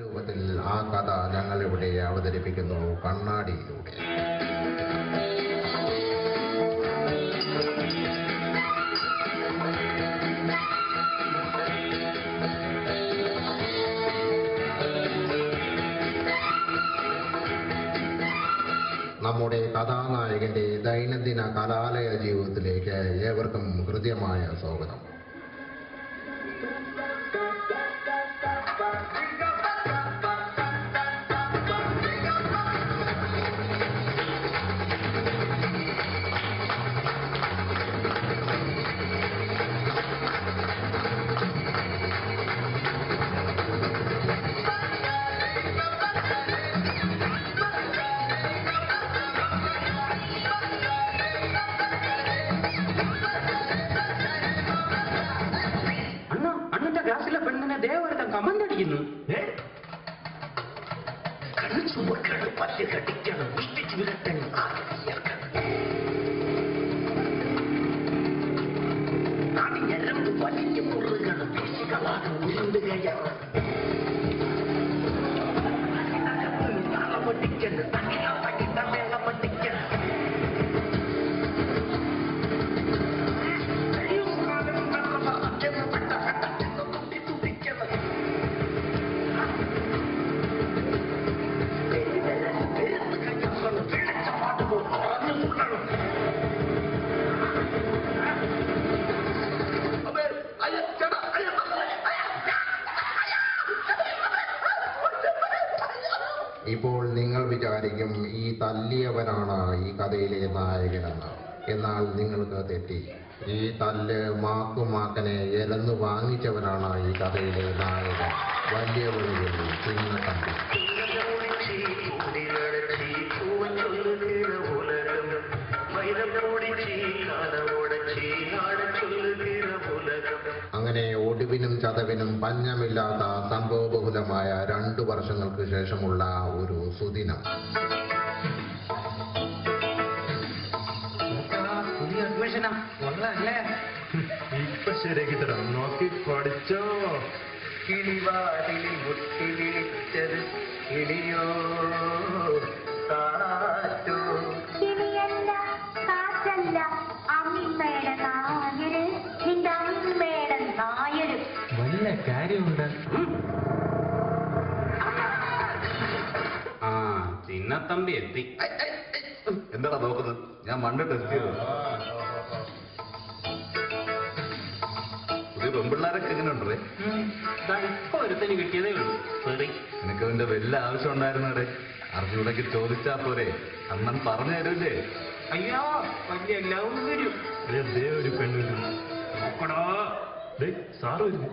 രൂപത്തിൽ ആ കഥ ഞങ്ങളിവിടെ അവതരിപ്പിക്കുന്നു കണ്ണാടിയിലൂടെ. നമ്മുടെ കഥാനായകന്റെ ദൈനംദിന കലാലയ ജീവിതത്തിലേക്ക് ഏവർക്കും ഹൃദ്യമായ സ്വാഗതം. ഇപ്പോൾ നിങ്ങൾ വിചാരിക്കും ഈ തല്ലിയവനാണ് ഈ കഥയിലെ നായകനെന്ന്. എന്നാൽ നിങ്ങൾക്ക് തെറ്റി. ഈ തല്ല് മാക്കുമാക്കനെ എലന്നു വാങ്ങിച്ചവനാണ് ഈ കഥയിലെ നായകൻ. വലിയ വഴിയിൽ ചിന്നത്തമ്പി. അങ്ങനെ ഒടുവിനും ചതവിനും പഞ്ഞമില്ലാത്ത സംഭവബഹുലമായ 2 വർഷങ്ങൾക്ക് ശേഷമുള്ള ഒരു സുദിനം. ഇപ്പൊ ശരിയാക്കി തരാം, നോക്കി പഠിച്ചോ. കിളിവാതിൽ മുട്ടി വിളിച്ചത് കിളിയോ കാറ്റോ? കിളിയല്ല, കാറ്റല്ല, അമ്മയുടെ നായര്, നിന്റെ അമ്മയുടെ നായര്. വല്ല കാര്യമുണ്ട്. ആ ചിന്നത്തമ്പി എത്തി. എന്താടാ നോക്കുന്നത്? ഞാൻ മണ്ണ് ടെസ്റ്റ് ചെയ്തു. പുതിയ പെൺപിള്ളാരൊക്കെ എങ്ങനെയുണ്ടേ? ഇപ്പൊ ഒരുത്തന് കിട്ടിയതേ ഉള്ളൂ. നിനക്ക് അതിന്റെ വല്ല ആവശ്യം ഉണ്ടായിരുന്നേ? അറിഞ്ഞൂടെങ്കിൽ ചോദിച്ചാ പോരെ, അണ്ണൻ പറഞ്ഞു തരൂല്ലേ? അയ്യോ വലിയ ലൗകര്യം. ഒരു പെണ്ണുണ്ട് നോക്കടാ. സാറ് വരും.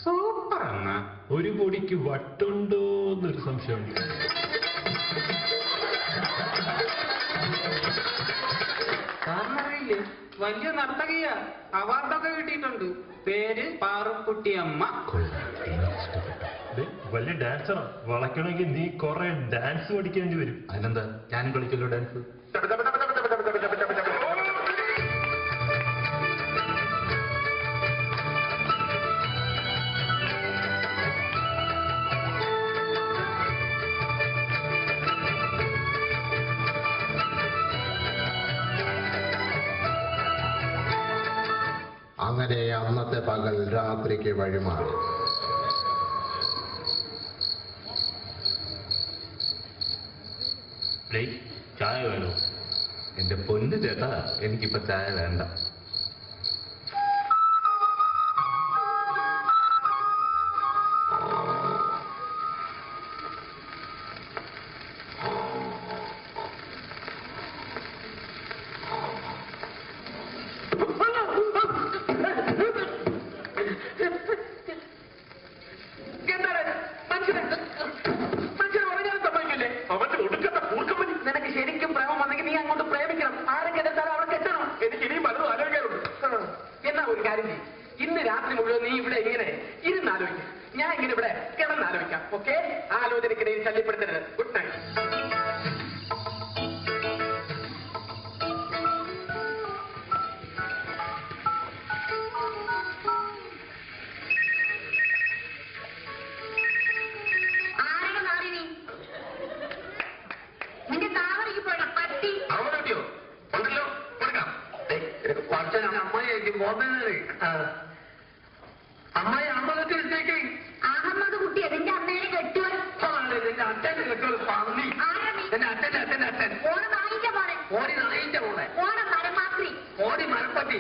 സൂപ്പർ അണ്ണ. ഒരു പൊടിക്ക് വട്ടുണ്ടോ എന്നൊരു സംശയമുണ്ട്. സാറിനറിയില്ലേ, വലിയ നർത്തകിയാ. അവാർഡൊക്കെ കിട്ടിയിട്ടുണ്ട്. പേര് പാറുക്കുട്ടിയമ്മ. വലിയ ഡാൻസറാ. വളയ്ക്കണമെങ്കിൽ നീ കുറെ ഡാൻസ് പഠിക്കേണ്ടി വരും. അതിനെന്താ, ഞാനും കളിക്കല്ലോ ഡാൻസ്. അങ്ങനെ അന്നത്തെ പകൽ രാത്രിക്ക് വഴിമാറി. ചായ വേണോ? എന്റെ പൊന്നു ചേട്ടാ, എനിക്കിപ്പോ ചായ വേണ്ട. നിനക്ക് ശരിക്കും പ്രേമം വന്നെങ്കിൽ നീ അങ്ങോട്ട് പ്രേമിക്കണം. ആരൊക്കെ എതിർത്താലും അവിടെ കെട്ടണം. എനിക്ക് ഇനിയും പലതും ആലോചിക്കാറുണ്ട്. എന്നാ ഒരു കാര്യം ചെയ്യും, ഇന്ന് രാത്രി മുഴുവൻ നീ ഇവിടെ ഇങ്ങനെ ഇരുന്നാലോചിക്കും. ഞാൻ ഇങ്ങനെ ഇവിടെ കിടന്നാലോചിക്കാം. ഓക്കെ, ആലോചനക്കിടയിൽ ശല്യപ്പെടുത്തരുത്. Good night. നിന്റെ താവറയ്ക്ക് പോയ പട്ടി അവനോ ഉണ്ടല്ലോ, കൊടുക്കാം. കുറച്ച് അമ്മയായിരിക്കും പോകുന്നത്. അമ്മയെ അമ്മക്ക് വെച്ചേക്ക്. അഹമ്മദ് കുട്ടി അതിന്റെ അമ്മേനെ കെട്ടുവാൻ നിന്റെ അച്ഛനെ കെട്ടുള്ളത് പന്നി. എന്റെ അച്ഛന്റെ അച്ഛന്റെ അച്ഛൻ ഓണ നായിന്റെ മോനെ ഓടി നായിന്റെ മോളെ ഓണ മരമാക്രി ഓടി മരപ്പട്ടി.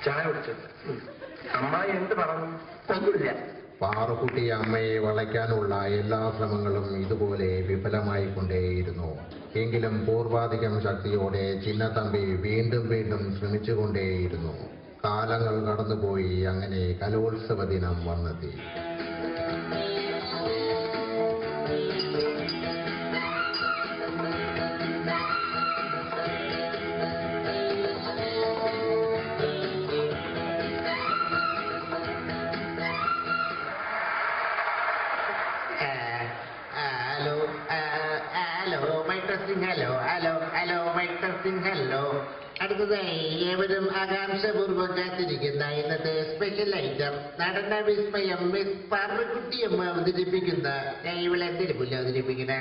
ചായ കുടിച്ചത് അമ്മായി എന്ത് പറഞ്ഞു? ഒന്നുമില്ല. പാറുക്കുട്ടി അമ്മയെ വളയ്ക്കാനുള്ള എല്ലാ ശ്രമങ്ങളും ഇതുപോലെ വിഫലമായിക്കൊണ്ടേയിരുന്നു. എങ്കിലും പൂർവാധികം ശക്തിയോടെ ചിന്നത്തമ്പി വീണ്ടും വീണ്ടും ശ്രമിച്ചുകൊണ്ടേയിരുന്നു. കാലങ്ങൾ കടന്നുപോയി. അങ്ങനെ കലോത്സവ ദിനം വന്നെത്തി. ഹലോ. അടുത്തതായി ഏവരും ആകാംക്ഷപൂർവ്വം കാത്തിരിക്കുന്ന ഇന്നത്തെ സ്പെഷ്യൽ ഐറ്റം നടന വിസ്മയം മിസ് പാർവക്കുട്ടിയമ്മ അവതരിപ്പിക്കുന്ന ഇവളെന്തിനു പുല്ല് അവതരിപ്പിക്കുന്ന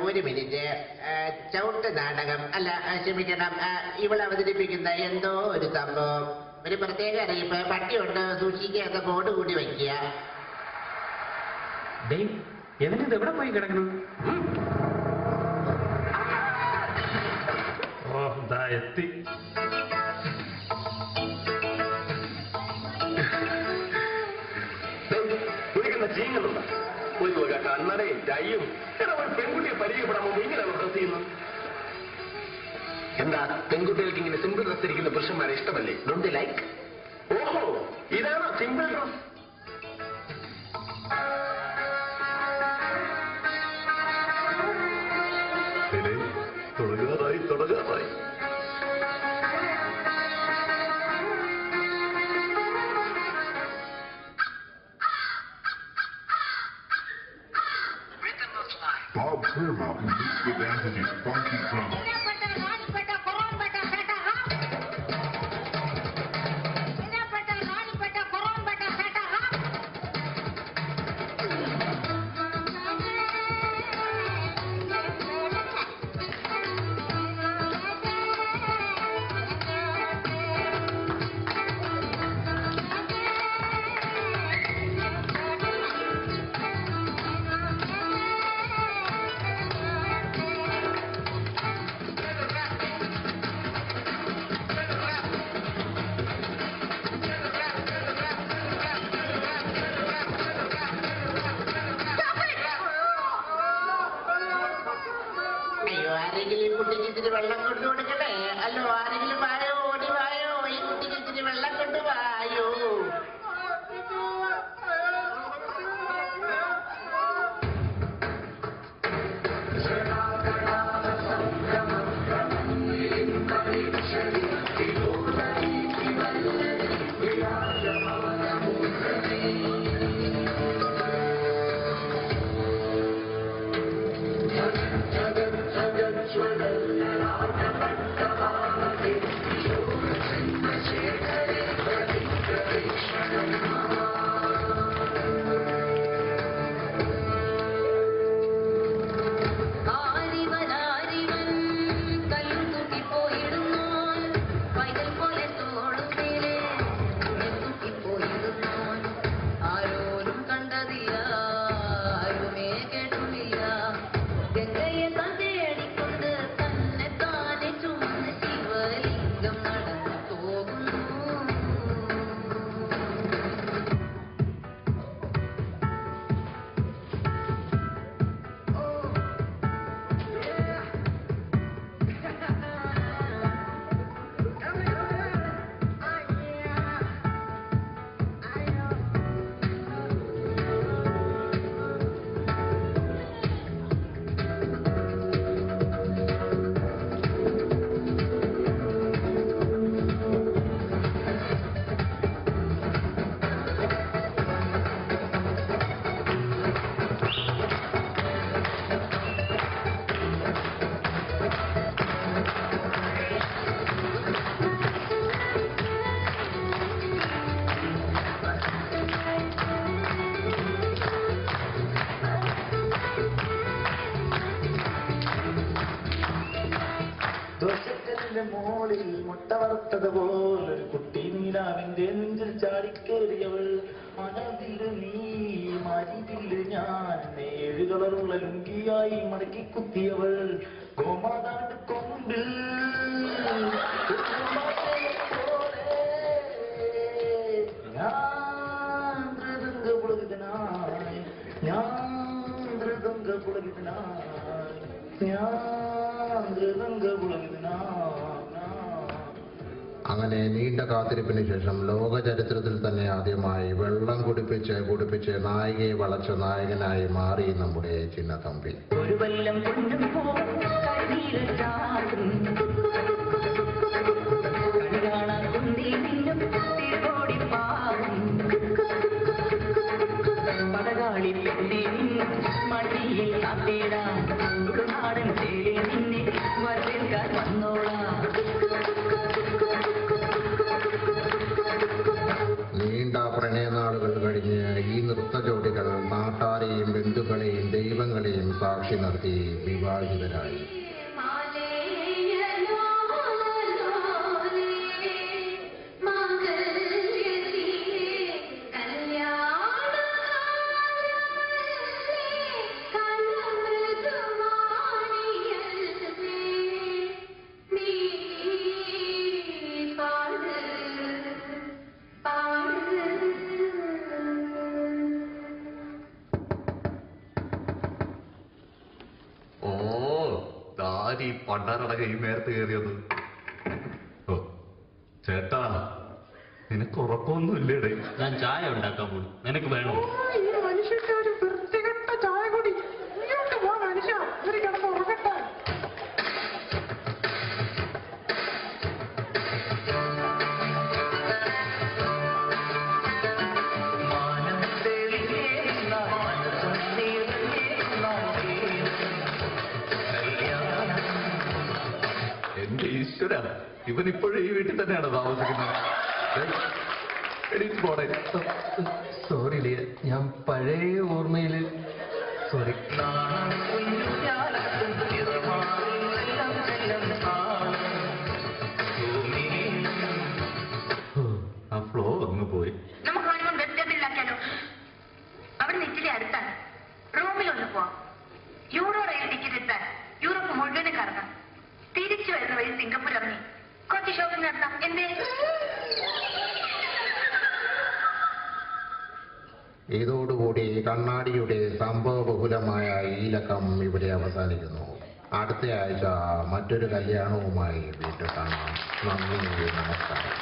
ഒരു മിനിറ്റ് ചവിട്ട് നാടകം അല്ല ക്ഷമിക്കണം, ഇവൾ അവതരിപ്പിക്കുന്ന എന്തോ ഒരു സംഭവം. ഒരു പ്രത്യേക അറിയിപ്പ്, പട്ടിയുണ്ട് സൂക്ഷിക്കാത്ത ബോർഡ് കൂടി വയ്ക്കുക. എവനിത് എവിടെ പോയി കിടക്കണം? ഓ ദാ എത്തി. കുടിക്കുന്ന ചീങ്ങളുണ്ട ഒരു വക കണ്ണടയും ചായയും. ഒരു പെൺകുട്ടിയെ പരിചയപ്പെടാമോ? ഇങ്ങനെയാണ് ഡ്രസ് ചെയ്യുന്നത്. എന്താ പെൺകുട്ടികൾക്ക് ഇങ്ങനെ സിമ്പിൾ ഡ്രസ് ഇരിക്കുന്ന പുരുഷന്മാരെ ഇഷ്ടമല്ലേ? Don't like? ഓഹോ, ഇതാണോ സിമ്പിൾ ഡ്രസ്? തുടങ്ങാറായി. Bob Paramount meets with Anthony's funky drama. മോളിൽ മുട്ട വറുത്തതുപോലൊരു കുട്ടി നീലാവിന്റെ നെഞ്ചിൽ ചാടിക്കേറിയവൾ മനതില് നീ മരിതില് ഞാൻ 7 കളറുള്ള ലുങ്കിയായി മടക്കി കുത്തിയവൾ ഗോമാതാണ്ട് കൊമ്പിൽ ഞാൻ മൃദംഗപുളകിതനായി അങ്ങനെ നീണ്ട കാത്തിരിപ്പിന് ശേഷം ലോക ചരിത്രത്തിൽ തന്നെ ആദ്യമായി വെള്ളം കുടിപ്പിച്ച് നായികയെ വളച്ച നായകനായി മാറി നമ്മുടെ ചിന്നത്തമ്പി. ഒരു വല്ലം പടകാളി പെണ്ണെ മടിയിൽ കാത്തേടാൻ നാടൻ തേടി നിന്നെ വരവേൽക്കാൻ വന്നോളാം. നീണ്ട പ്രണയനാളുകൾ കഴിഞ്ഞ് ഈ നൃത്ത ജോഡികൾ നാട്ടാരെയും ബന്ധുക്കളെയും ദൈവങ്ങളെയും സാക്ഷി നിർത്തി വിവാഹിതരായി. ഈ പണ്ടാരട കൈ നേരത്തെ കയറിയത്. ഓ ചേട്ടാ, നിനക്ക് ഉറക്കമൊന്നുമില്ലേടേ? ഞാൻ ചായ ഉണ്ടാക്കാൻ പോലും, നിനക്ക് വേണോ? എന്റെ ഈശ്വര, ഇവനിപ്പോഴും ഈ വീട്ടിൽ തന്നെയാണ് താമസിക്കുന്നത്. എണീറ്റ് പോടെ. സോറി ഡിയർ, ഞാൻ പഴയ ഓർമ്മയില് സോറി. ആ ഫ്ലോ അങ്ങ് പോയി. നമുക്ക് വേണമെങ്കിൽ വെബ്ജെറ്റിലാക്കിയാലോ? അവിടെ ഇച്ചിരി അടുത്താണ്. റൂമിലൊന്ന് പോവാം. യൂറോ റെയിൽ ടിക്കറ്റ് എടുത്താൽ യൂറോപ്പ് മുഴുവനും കറങ്ങാം. തിരിച്ചു വരുന്ന വഴി സിംഗപ്പൂർ ഇറങ്ങി കുറച്ച് ഷോപ്പിംഗ് നടത്താം. എന്തേ? ഇതോടുകൂടി കണ്ണാടിയുടെ സംഭവബഹുലമായ ഈ ലക്കം ഇവിടെ അവസാനിക്കുന്നു. അടുത്ത ആഴ്ച മറ്റൊരു കല്യാണവുമായി വീട്ടിൽ കാണാം. നന്ദി, നമസ്കാരം.